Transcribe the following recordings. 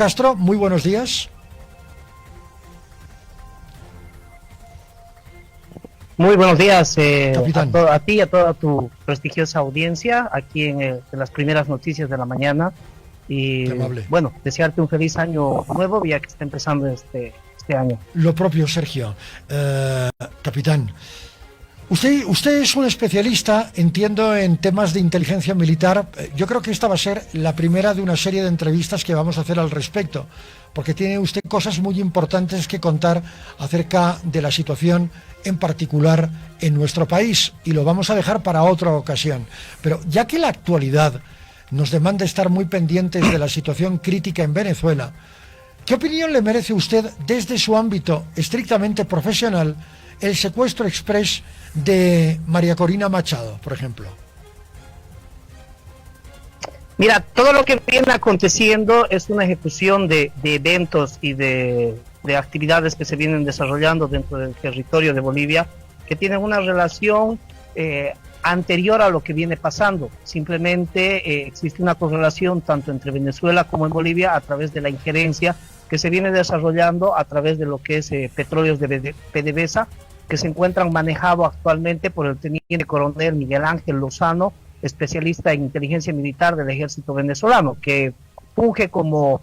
Castro, muy buenos días. Muy buenos días Capitán. a ti y a toda tu prestigiosa audiencia aquí en las primeras noticias de la mañana. Y Qué amable. bueno, desearte un feliz año nuevo, ya que está empezando este año. Lo propio, Sergio. Capitán, usted es un especialista, entiendo, en temas de inteligencia militar. Yo creo que esta va a ser la primera de una serie de entrevistas que vamos a hacer al respecto, porque tiene usted cosas muy importantes que contar acerca de la situación en particular en nuestro país, y lo vamos a dejar para otra ocasión. Pero ya que la actualidad nos demanda estar muy pendientes de la situación crítica en Venezuela, ¿qué opinión le merece usted desde su ámbito estrictamente profesional el secuestro express de María Corina Machado, por ejemplo? Mira, todo lo que viene aconteciendo es una ejecución de eventos y de actividades que se vienen desarrollando dentro del territorio de Bolivia, que tienen una relación anterior a lo que viene pasando. Simplemente existe una correlación tanto entre Venezuela como en Bolivia a través de la injerencia que se viene desarrollando a través de lo que es petróleos de PDVSA, que se encuentran manejados actualmente por el teniente coronel Miguel Ángel Lozano, especialista en inteligencia militar del ejército venezolano, que funge como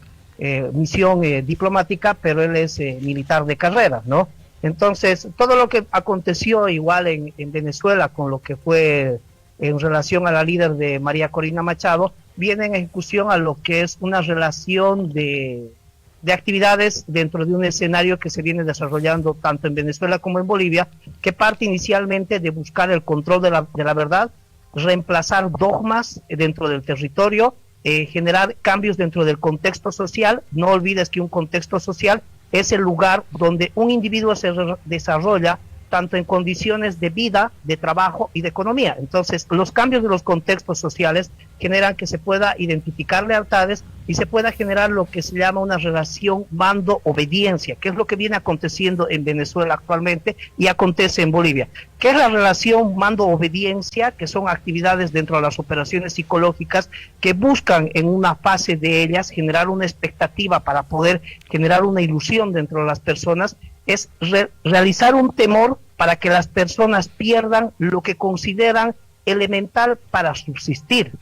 misión diplomática, pero él es militar de carrera, ¿no? Entonces, todo lo que aconteció igual en Venezuela con lo que fue en relación a la líder de María Corina Machado, viene en ejecución a lo que es una relación de actividades dentro de un escenario que se viene desarrollando tanto en Venezuela como en Bolivia, que parte inicialmente de buscar el control de la verdad, reemplazar dogmas dentro del territorio, generar cambios dentro del contexto social. No olvides que un contexto social es el lugar donde un individuo se desarrolla tanto en condiciones de vida, de trabajo y de economía. Entonces, los cambios de los contextos sociales generan que se pueda identificar lealtades y se pueda generar lo que se llama una relación mando-obediencia, que es lo que viene aconteciendo en Venezuela actualmente y acontece en Bolivia. ¿Qué es la relación mando-obediencia? Que son actividades dentro de las operaciones psicológicas que buscan en una fase de ellas generar una expectativa para poder generar una ilusión dentro de las personas. Es realizar un temor para que las personas pierdan lo que consideran elemental para subsistir,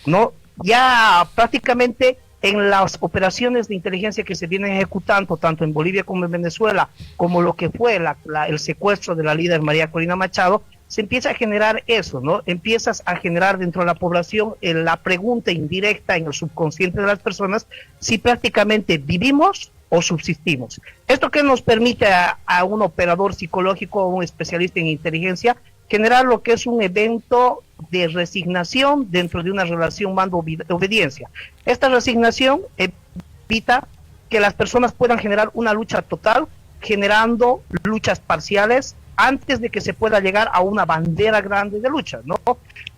¿no? Ya prácticamente en las operaciones de inteligencia que se vienen ejecutando tanto en Bolivia como en Venezuela, como lo que fue el secuestro de la líder María Corina Machado, se empieza a generar eso, ¿no? Empiezas a generar dentro de la población la pregunta indirecta en el subconsciente de las personas si prácticamente vivimos o subsistimos. Esto que nos permite a un operador psicológico o un especialista en inteligencia generar lo que es un evento de resignación dentro de una relación mando-obediencia. Esta resignación evita que las personas puedan generar una lucha total, generando luchas parciales antes de que se pueda llegar a una bandera grande de lucha, ¿no?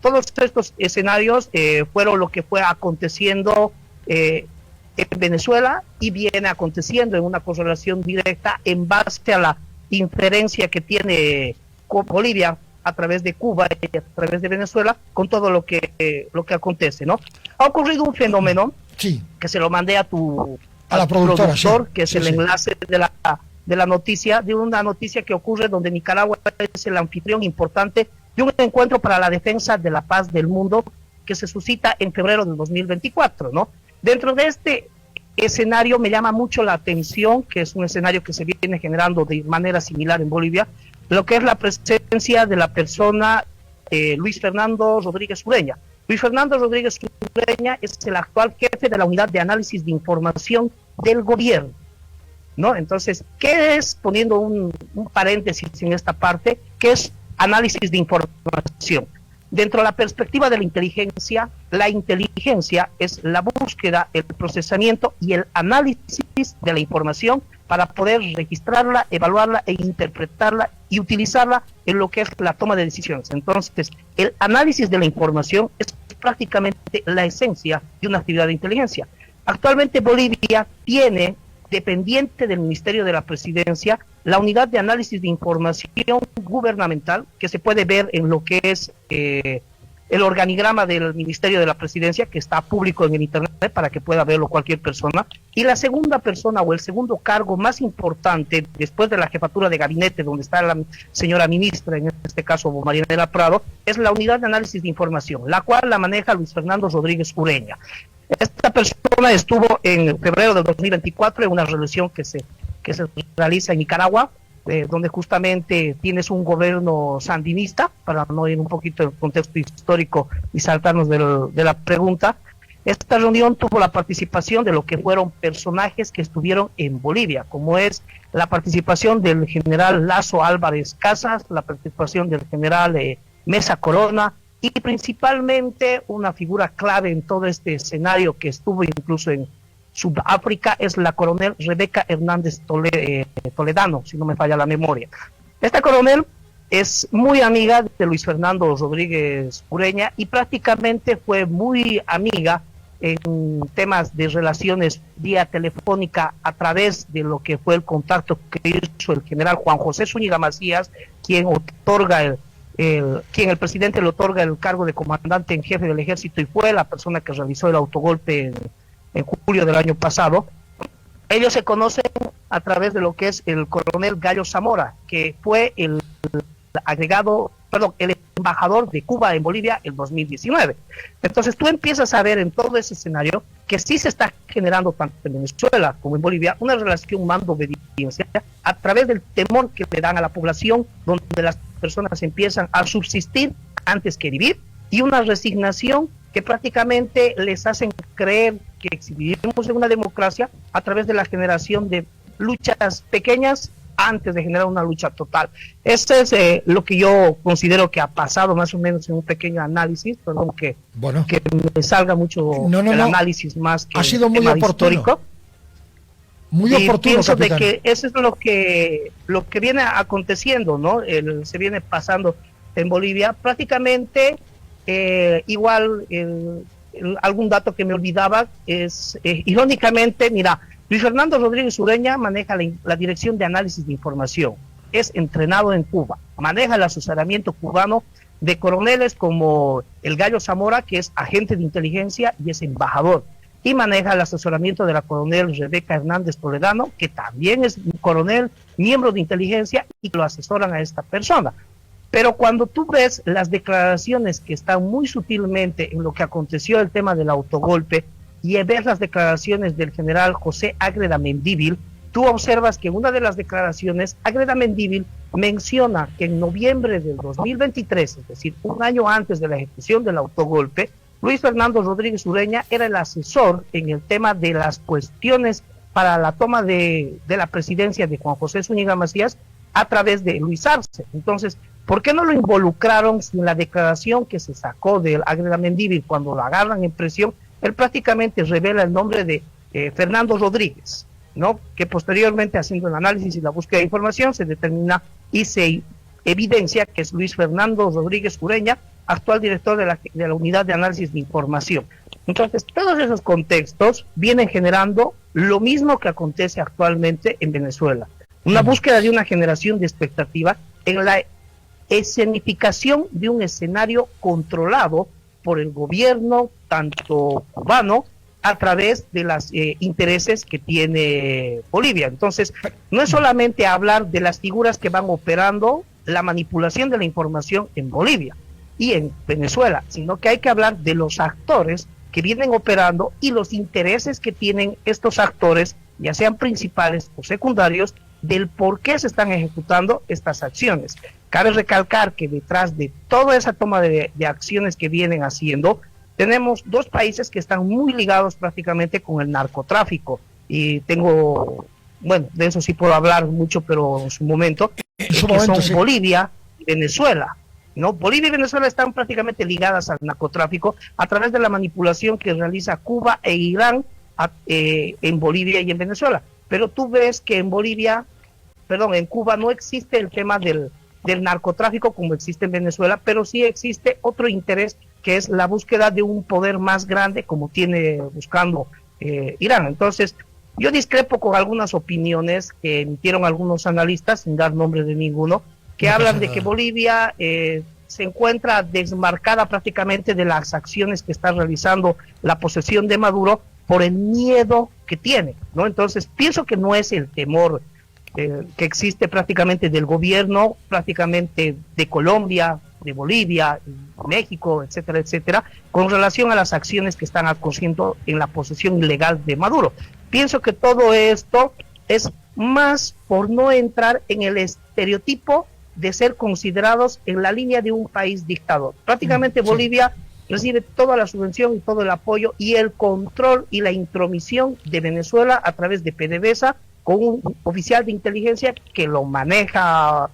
Todos estos escenarios fueron lo que fue aconteciendo en Venezuela y viene aconteciendo en una correlación directa en base a la inferencia que tiene Bolivia a través de Cuba y a través de Venezuela con todo lo que acontece, ¿no? Ha ocurrido un fenómeno que se lo mandé a la productora, productor, que es el enlace de la noticia, de una noticia que ocurre donde Nicaragua es el anfitrión importante de un encuentro para la defensa de la paz del mundo que se suscita en febrero del 2024, ¿no? Dentro de este escenario me llama mucho la atención, que es un escenario que se viene generando de manera similar en Bolivia, lo que es la presencia de la persona Luis Fernando Rodríguez Ureña. Luis Fernando Rodríguez Ureña es el actual jefe de la unidad de análisis de información del gobierno, ¿no? Entonces, ¿qué es, poniendo un paréntesis en esta parte, qué es análisis de información? Dentro de la perspectiva de la inteligencia es la búsqueda, el procesamiento y el análisis de la información para poder registrarla, evaluarla e interpretarla y utilizarla en lo que es la toma de decisiones. Entonces, el análisis de la información es prácticamente la esencia de una actividad de inteligencia. Actualmente Bolivia tiene, dependiente del Ministerio de la Presidencia, la unidad de análisis de información gubernamental, que se puede ver en lo que es el organigrama del Ministerio de la Presidencia, que está público en el Internet para que pueda verlo cualquier persona. Y la segunda persona o el segundo cargo más importante, después de la jefatura de gabinete, donde está la señora ministra, en este caso Marianela Prado, es la unidad de análisis de información, la cual la maneja Luis Fernando Rodríguez Ureña. Esta persona estuvo en febrero del 2024 en una reelección que se realiza en Nicaragua, donde justamente tienes un gobierno sandinista, para no ir un poquito en contexto histórico y saltarnos de la pregunta. Esta reunión tuvo la participación de lo que fueron personajes que estuvieron en Bolivia, como es la participación del general Lazo Álvarez Casas, la participación del general Mesa Corona, y principalmente una figura clave en todo este escenario que estuvo incluso en Sudáfrica es la coronel Rebeca Hernández Toledano, si no me falla la memoria. Esta coronel es muy amiga de Luis Fernando Rodríguez Ureña y prácticamente fue muy amiga en temas de relaciones vía telefónica a través de lo que fue el contacto que hizo el general Juan José Zúñiga Macías, quien el presidente le otorga el cargo de comandante en jefe del ejército y fue la persona que realizó el autogolpe en julio del año pasado. Ellos se conocen a través de lo que es el coronel Gallo Zamora, que fue el embajador de Cuba en Bolivia en 2019. Entonces tú empiezas a ver en todo ese escenario que sí se está generando tanto en Venezuela como en Bolivia una relación mando-obediencia a través del temor que le dan a la población, donde las personas empiezan a subsistir antes que vivir, y una resignación que prácticamente les hacen creer que vivimos en una democracia a través de la generación de luchas pequeñas antes de generar una lucha total. Eso es lo que yo considero que ha pasado más o menos en un pequeño análisis, perdón que me salga mucho el análisis más que ha sido muy oportuno. Histórico. Muy oportuno, pienso capitán. De que eso es lo que viene aconteciendo, ¿no? Se viene pasando en Bolivia. Prácticamente algún dato que me olvidaba es, irónicamente, mira, Luis Fernando Rodríguez Ureña maneja la Dirección de Análisis de Información, es entrenado en Cuba, maneja el asesoramiento cubano de coroneles como el Gallo Zamora, que es agente de inteligencia y es embajador, y maneja el asesoramiento de la coronel Rebeca Hernández Toledano, que también es un coronel, miembro de inteligencia, y lo asesoran a esta persona. Pero cuando tú ves las declaraciones que están muy sutilmente en lo que aconteció el tema del autogolpe y ves las declaraciones del general José Ágreda Mendívil, tú observas que en una de las declaraciones Ágreda Mendívil menciona que en noviembre del 2023, es decir, un año antes de la ejecución del autogolpe, Luis Fernando Rodríguez Ureña era el asesor en el tema de las cuestiones para la toma de la presidencia de Juan José Zúñiga Macías a través de Luis Arce. Entonces, ¿por qué no lo involucraron en la declaración que se sacó del Ágreda Mendívil cuando lo agarran en prisión? Él prácticamente revela el nombre de Fernando Rodríguez, ¿no? Que posteriormente, haciendo el análisis y la búsqueda de información, se determina y se evidencia que es Luis Fernando Rodríguez Ureña, actual director de la Unidad de Análisis de Información. Entonces, todos esos contextos vienen generando lo mismo que acontece actualmente en Venezuela. Una búsqueda de una generación de expectativa en la escenificación de un escenario controlado por el gobierno, tanto cubano, a través de los intereses que tiene Bolivia. Entonces, no es solamente hablar de las figuras que van operando la manipulación de la información en Bolivia y en Venezuela, sino que hay que hablar de los actores que vienen operando y los intereses que tienen estos actores, ya sean principales o secundarios, del por qué se están ejecutando estas acciones. Cabe recalcar que detrás de toda esa toma de acciones que vienen haciendo, tenemos dos países que están muy ligados prácticamente con el narcotráfico. Y de eso sí puedo hablar mucho, pero en su momento, son sí. Bolivia y Venezuela. ¿No? Bolivia y Venezuela están prácticamente ligadas al narcotráfico a través de la manipulación que realiza Cuba e Irán en Bolivia y en Venezuela. Pero tú ves que en Cuba no existe el tema del narcotráfico como existe en Venezuela, pero sí existe otro interés que es la búsqueda de un poder más grande como tiene buscando Irán. Entonces, yo discrepo con algunas opiniones que emitieron algunos analistas, sin dar nombre de ninguno, que hablan de que Bolivia se encuentra desmarcada prácticamente de las acciones que está realizando la posesión de Maduro por el miedo que tiene, ¿no? Entonces, pienso que no es el temor que existe prácticamente del gobierno, prácticamente de Colombia, de Bolivia, México, etcétera, etcétera, con relación a las acciones que están ocurriendo en la posesión ilegal de Maduro. Pienso que todo esto es más por no entrar en el estereotipo de ser considerados en la línea de un país dictador. Prácticamente sí. Bolivia recibe toda la subvención y todo el apoyo y el control y la intromisión de Venezuela a través de PDVSA, con un oficial de inteligencia que maneja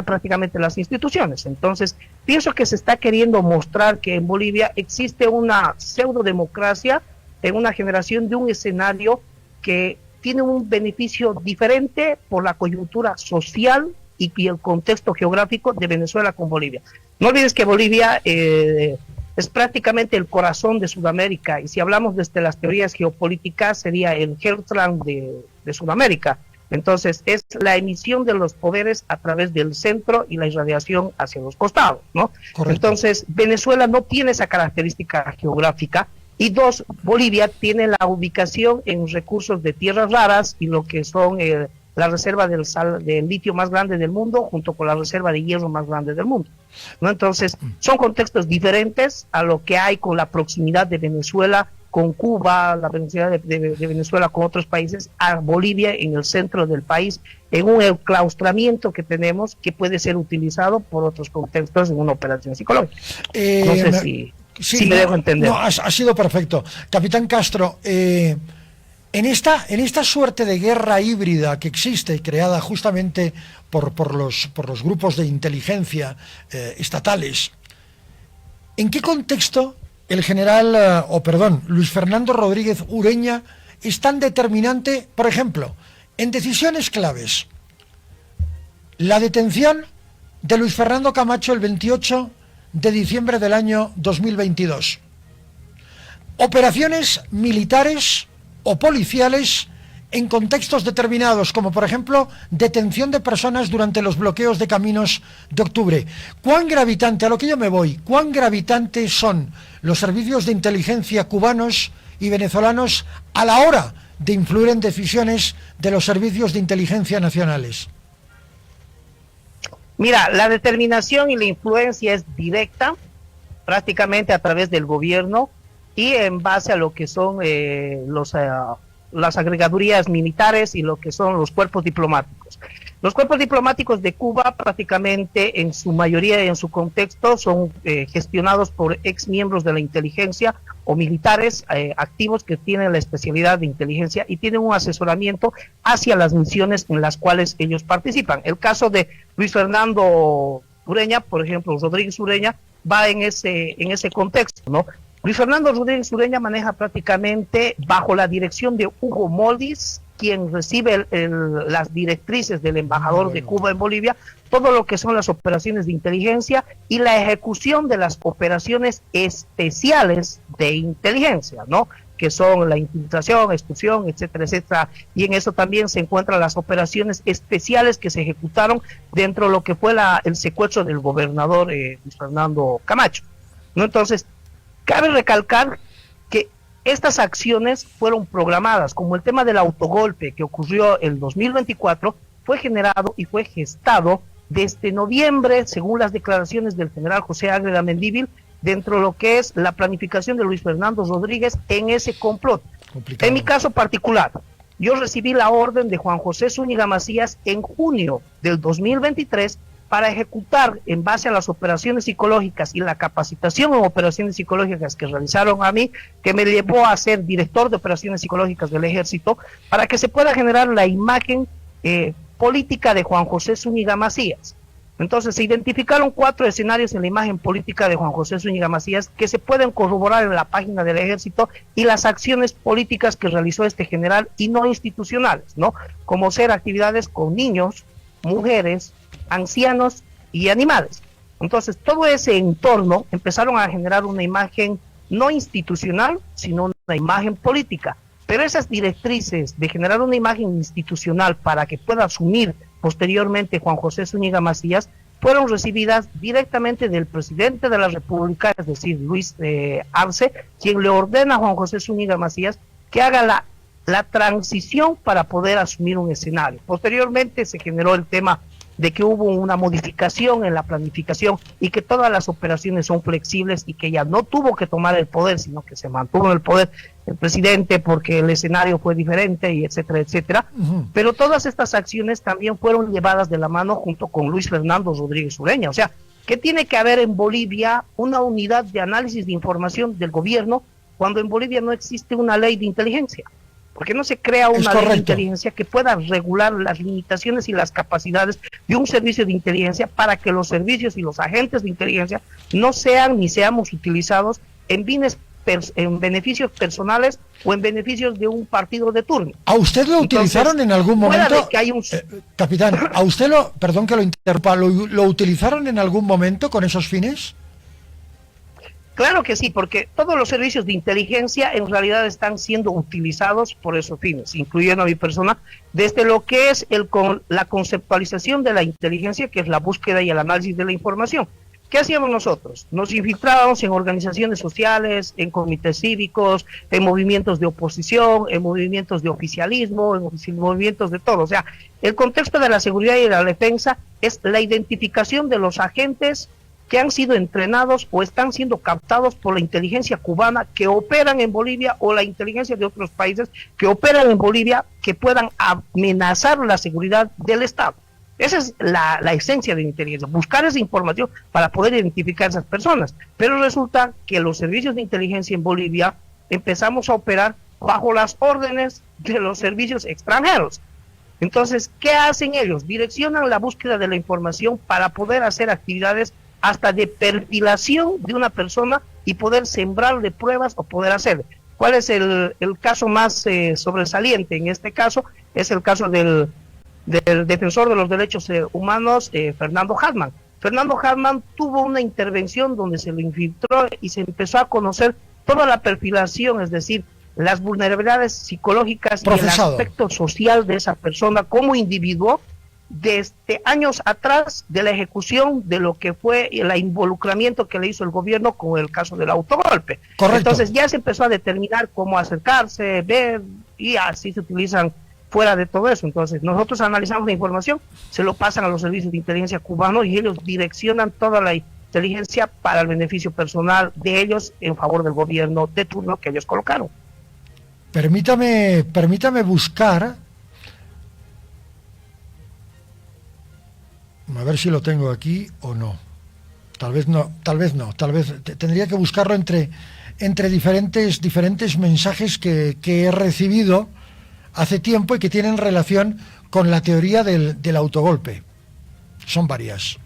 prácticamente las instituciones. Entonces, pienso que se está queriendo mostrar que en Bolivia existe una pseudodemocracia en una generación de un escenario que tiene un beneficio diferente por la coyuntura social y el contexto geográfico de Venezuela con Bolivia. No olvides que Bolivia es prácticamente el corazón de Sudamérica, y si hablamos desde las teorías geopolíticas sería el Heartland de Sudamérica. Entonces es la emisión de los poderes a través del centro y la irradiación hacia los costados, ¿no? Correcto. Entonces Venezuela no tiene esa característica geográfica, y dos, Bolivia tiene la ubicación en recursos de tierras raras y lo que son la reserva del litio más grande del mundo junto con la reserva de hierro más grande del mundo, ¿no? Entonces son contextos diferentes a lo que hay con la proximidad de Venezuela con Cuba, la proximidad de Venezuela con otros países, a Bolivia en el centro del país, en un enclaustramiento que tenemos que puede ser utilizado por otros contextos en una operación psicológica. No sé si me dejo entender. No, ha sido perfecto. Capitán Castro, en esta suerte de guerra híbrida que existe, creada justamente por los grupos de inteligencia estatales, ¿en qué contexto el general, Luis Fernando Rodríguez Ureña es tan determinante, por ejemplo, en decisiones claves? La detención de Luis Fernando Camacho el 28 de diciembre del año 2022. Operaciones militares o policiales en contextos determinados, como por ejemplo detención de personas durante los bloqueos de caminos de octubre. ¿Cuán gravitante, a lo que yo me voy, cuán gravitantes son los servicios de inteligencia cubanos y venezolanos a la hora de influir en decisiones de los servicios de inteligencia nacionales? Mira, la determinación y la influencia es directa, prácticamente a través del gobierno y en base a lo que son las agregadurías militares y lo que son los cuerpos diplomáticos. Los cuerpos diplomáticos de Cuba prácticamente en su mayoría y en su contexto son gestionados por ex miembros de la inteligencia o militares activos que tienen la especialidad de inteligencia y tienen un asesoramiento hacia las misiones en las cuales ellos participan. El caso de Luis Fernando Ureña, por ejemplo, Rodríguez Ureña, va en ese contexto, ¿no? Luis Fernando Rodríguez Ureña maneja prácticamente bajo la dirección de Hugo Moldis, quien recibe las directrices del embajador de Cuba en Bolivia, todo lo que son las operaciones de inteligencia y la ejecución de las operaciones especiales de inteligencia, ¿no? Que son la infiltración, expulsión, etcétera, etcétera. Y en eso también se encuentran las operaciones especiales que se ejecutaron dentro de lo que fue el secuestro del gobernador Luis Fernando Camacho, ¿no? Entonces, cabe recalcar que estas acciones fueron programadas, como el tema del autogolpe que ocurrió el 2024, fue generado y fue gestado desde noviembre, según las declaraciones del general José Ágreda Mendívil, dentro de lo que es la planificación de Luis Fernando Rodríguez en ese complot. Complicado. En mi caso particular, yo recibí la orden de Juan José Zúñiga Macías en junio del 2023 para ejecutar en base a las operaciones psicológicas y la capacitación en operaciones psicológicas que realizaron a mí, que me llevó a ser director de operaciones psicológicas del Ejército, para que se pueda generar la imagen política de Juan José Zúñiga Macías. Entonces se identificaron 4 escenarios en la imagen política de Juan José Zúñiga Macías que se pueden corroborar en la página del Ejército y las acciones políticas que realizó este general y no institucionales, ¿no? Como ser actividades con niños, mujeres, ancianos y animales. Entonces todo ese entorno empezaron a generar una imagen no institucional, sino una imagen política. Pero esas directrices de generar una imagen institucional para que pueda asumir posteriormente Juan José Zúñiga Macías fueron recibidas directamente del presidente de la República, es decir, Luis Arce, quien le ordena a Juan José Zúñiga Macías que haga la transición para poder asumir un escenario. Posteriormente se generó el tema de que hubo una modificación en la planificación y que todas las operaciones son flexibles y que ya no tuvo que tomar el poder, sino que se mantuvo en el poder el presidente porque el escenario fue diferente y etcétera, etcétera. Pero todas estas acciones también fueron llevadas de la mano junto con Luis Fernando Rodríguez Ureña. O sea, ¿qué tiene que haber en Bolivia? Una unidad de análisis de información del gobierno cuando en Bolivia no existe una ley de inteligencia. Porque no se crea una ley de inteligencia que pueda regular las limitaciones y las capacidades de un servicio de inteligencia para que los servicios y los agentes de inteligencia no sean ni seamos utilizados en beneficios personales o en beneficios de un partido de turno. ¿A usted lo utilizaron en algún momento? Capitán, ¿a usted perdón que lo interrumpa, lo utilizaron en algún momento con esos fines? Claro que sí, porque todos los servicios de inteligencia en realidad están siendo utilizados por esos fines, incluyendo a mi persona, desde lo que es la conceptualización de la inteligencia, que es la búsqueda y el análisis de la información. ¿Qué hacíamos nosotros? Nos infiltrábamos en organizaciones sociales, en comités cívicos, en movimientos de oposición, en movimientos de oficialismo, en movimientos de todo. O sea, el contexto de la seguridad y de la defensa es la identificación de los agentes que han sido entrenados o están siendo captados por la inteligencia cubana que operan en Bolivia o la inteligencia de otros países que operan en Bolivia que puedan amenazar la seguridad del Estado. Esa es la esencia de la inteligencia, buscar esa información para poder identificar a esas personas. Pero resulta que los servicios de inteligencia en Bolivia empezamos a operar bajo las órdenes de los servicios extranjeros. Entonces, ¿qué hacen ellos? Direccionan la búsqueda de la información para poder hacer actividades hasta de perfilación de una persona y poder sembrarle pruebas o poder hacerle. ¿Cuál es el caso más sobresaliente? En este caso es el caso del defensor de los derechos humanos, Fernando Hartmann. Fernando Hartmann tuvo una intervención donde se lo infiltró y se empezó a conocer toda la perfilación, es decir, las vulnerabilidades psicológicas y el aspecto social de esa persona como individuo, desde años atrás de la ejecución de lo que fue el involucramiento que le hizo el gobierno con el caso del autogolpe. Correcto. Entonces ya se empezó a determinar cómo acercarse, ver, y así se utilizan fuera de todo eso. Entonces nosotros analizamos la información, se lo pasan a los servicios de inteligencia cubanos y ellos direccionan toda la inteligencia para el beneficio personal de ellos en favor del gobierno de turno que ellos colocaron. Permítame buscar, a ver si lo tengo aquí o no. Tal vez no, tal vez tendría que buscarlo entre diferentes mensajes que he recibido hace tiempo y que tienen relación con la teoría del autogolpe. Son varias.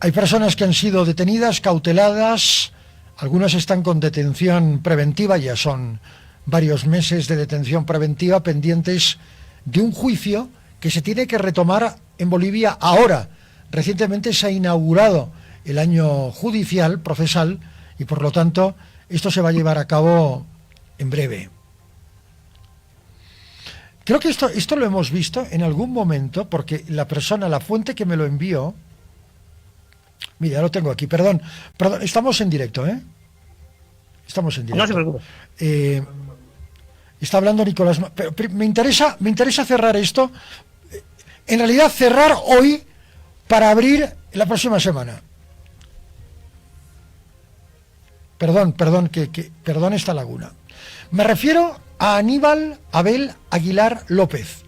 Hay personas que han sido detenidas, cauteladas, algunas están con detención preventiva, ya son varios meses de detención preventiva pendientes de un juicio que se tiene que retomar en Bolivia ahora. Recientemente se ha inaugurado el año judicial, procesal, y por lo tanto esto se va a llevar a cabo en breve. Creo que esto lo hemos visto en algún momento, porque la fuente que me lo envió, mira, lo tengo aquí, perdón, estamos en directo, ¿eh? Estamos en directo. No se preocupe. Está hablando Nicolás, pero me interesa cerrar esto, en realidad cerrar hoy para abrir la próxima semana. Perdón esta laguna. Me refiero a Aníbal Abel Aguilar López,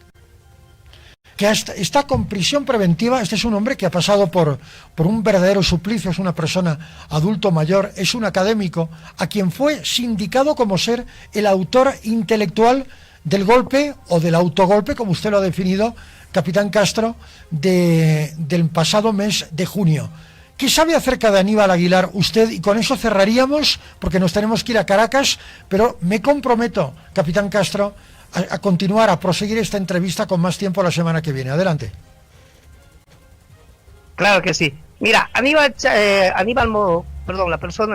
que está con prisión preventiva. Este es un hombre que ha pasado por un verdadero suplicio, es una persona adulto mayor, es un académico, a quien fue sindicado como ser el autor intelectual del golpe o del autogolpe, como usted lo ha definido, capitán Castro, del pasado mes de junio. ¿Qué sabe acerca de Aníbal Aguilar usted? Y con eso cerraríamos, porque nos tenemos que ir a Caracas, pero me comprometo, capitán Castro, a continuar, a proseguir esta entrevista con más tiempo la semana que viene. Adelante. Claro que sí. Mira, el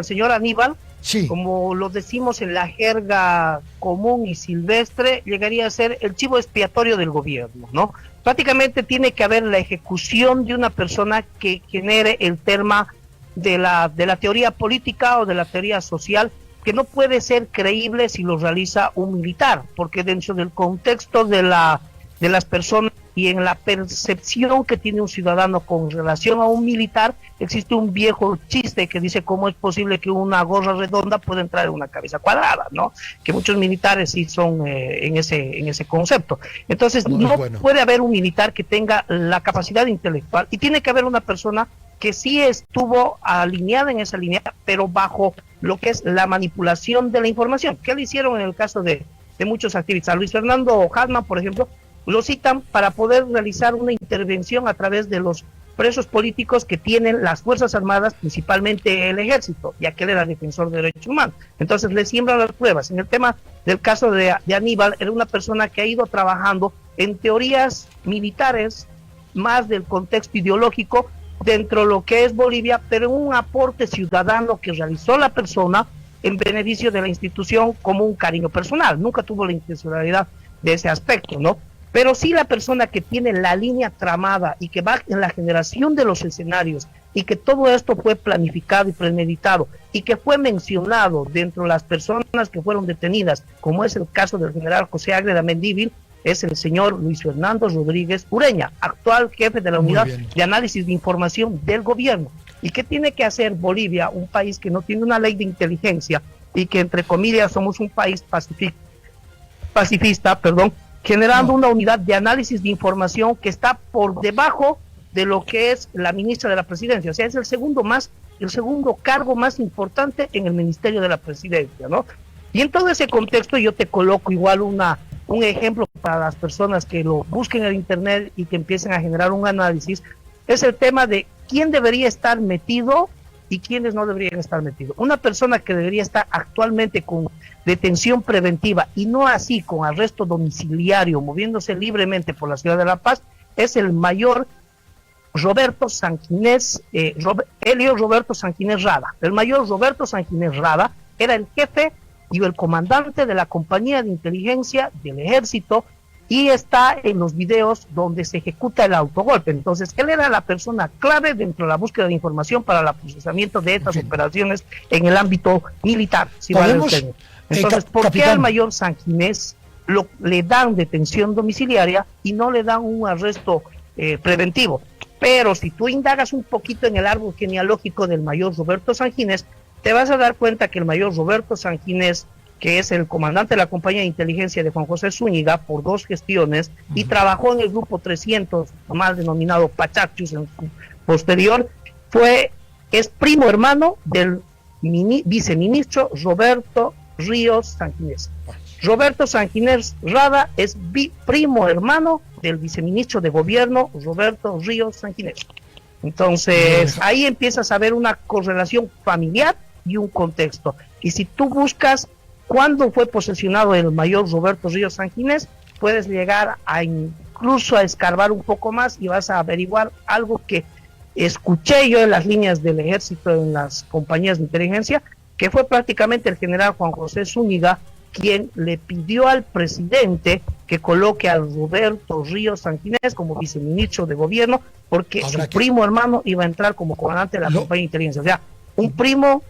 señor Aníbal Sí. Como lo decimos en la jerga común y silvestre, llegaría a ser el chivo expiatorio del gobierno, ¿no? Prácticamente tiene que haber la ejecución de una persona que genere el tema de la teoría política o de la teoría social, que no puede ser creíble si lo realiza un militar, porque dentro del contexto de las personas y en la percepción que tiene un ciudadano con relación a un militar, existe un viejo chiste que dice cómo es posible que una gorra redonda pueda entrar en una cabeza cuadrada, ¿no? Que muchos militares sí son en ese concepto. Entonces, no puede haber un militar que tenga la capacidad intelectual, y tiene que haber una persona que sí estuvo alineada en esa línea, pero bajo lo que es la manipulación de la información. ¿Qué le hicieron en el caso de muchos activistas? Luis Fernando Hartmann, por ejemplo, lo citan para poder realizar una intervención a través de los presos políticos que tienen las Fuerzas Armadas, principalmente el Ejército, ya que él era defensor de derechos humanos. Entonces le siembran las pruebas. En el tema del caso de Aníbal, era una persona que ha ido trabajando en teorías militares, más del contexto ideológico, dentro de lo que es Bolivia, pero en un aporte ciudadano que realizó la persona en beneficio de la institución como un cariño personal. Nunca tuvo la intencionalidad de ese aspecto, ¿no? Pero sí la persona que tiene la línea tramada y que va en la generación de los escenarios, y que todo esto fue planificado y premeditado, y que fue mencionado dentro de las personas que fueron detenidas, como es el caso del general José Ágreda Mendívil, es el señor Luis Fernando Rodríguez Ureña, actual jefe de la unidad de análisis de información del gobierno. ¿Y qué tiene que hacer Bolivia, un país que no tiene una ley de inteligencia y que entre comillas somos un país pacifista, generando una unidad de análisis de información que está por debajo de lo que es la ministra de la Presidencia? O sea, es el segundo cargo más importante en el Ministerio de la Presidencia, ¿no? Y en todo ese contexto yo te coloco igual un ejemplo para las personas que lo busquen en internet y que empiecen a generar un análisis, es el tema de quién debería estar metido y quiénes no deberían estar metidos. Una persona que debería estar actualmente con detención preventiva y no así con arresto domiciliario, moviéndose libremente por la ciudad de La Paz, es el mayor Roberto Sanguinés, Helio Roberto Sanguinés Rada. El mayor Roberto Sanguinés Rada era el jefe y el comandante de la compañía de inteligencia del ejército, y está en los videos donde se ejecuta el autogolpe. Entonces, él era la persona clave dentro de la búsqueda de información para el procesamiento de estas operaciones en el ámbito militar. Si vale el término. Entonces, ¿por qué al mayor Sanguinés le dan detención domiciliaria y no le dan un arresto preventivo? Pero si tú indagas un poquito en el árbol genealógico del mayor Roberto Sanguinés, te vas a dar cuenta que el mayor Roberto Sanguinés, que es el comandante de la compañía de inteligencia de Juan José Zúñiga por 2 gestiones, y trabajó en el grupo 300, mal denominado Pachachus en su posterior, es primo hermano del viceministro Roberto Ríos Sanguinés. Roberto Sanguinés Rada es primo hermano del viceministro de gobierno Roberto Ríos Sanguinés. Entonces, ahí empiezas a ver una correlación familiar y un contexto. Y si tú buscas cuándo fue posesionado el mayor Roberto Ríos Sanguinés, puedes llegar a incluso a escarbar un poco más y vas a averiguar algo que escuché yo en las líneas del ejército, en las compañías de inteligencia, que fue prácticamente el general Juan José Zúñiga quien le pidió al presidente que coloque al Roberto Ríos Sanguinés como viceministro de gobierno, porque su primo hermano iba a entrar como comandante de la compañía de inteligencia. O sea, un primo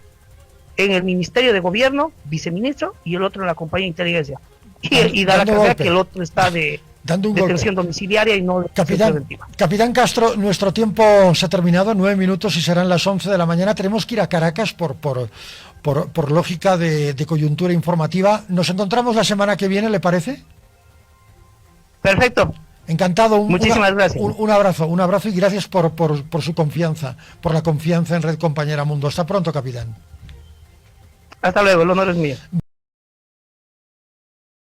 en el Ministerio de Gobierno, viceministro, y el otro en la compañía de inteligencia. Y da la casualidad que el otro está de detención domiciliaria y no de preventiva. Capitán Castro, nuestro tiempo se ha terminado, 9 minutos y serán las 11 de la mañana. Tenemos que ir a Caracas por lógica de coyuntura informativa. ¿Nos encontramos la semana que viene, le parece? Perfecto. Encantado. Muchísimas gracias. Un abrazo y gracias por su confianza, por la confianza en Red Compañera Mundo. Hasta pronto, capitán. Hasta luego, el honor es mío.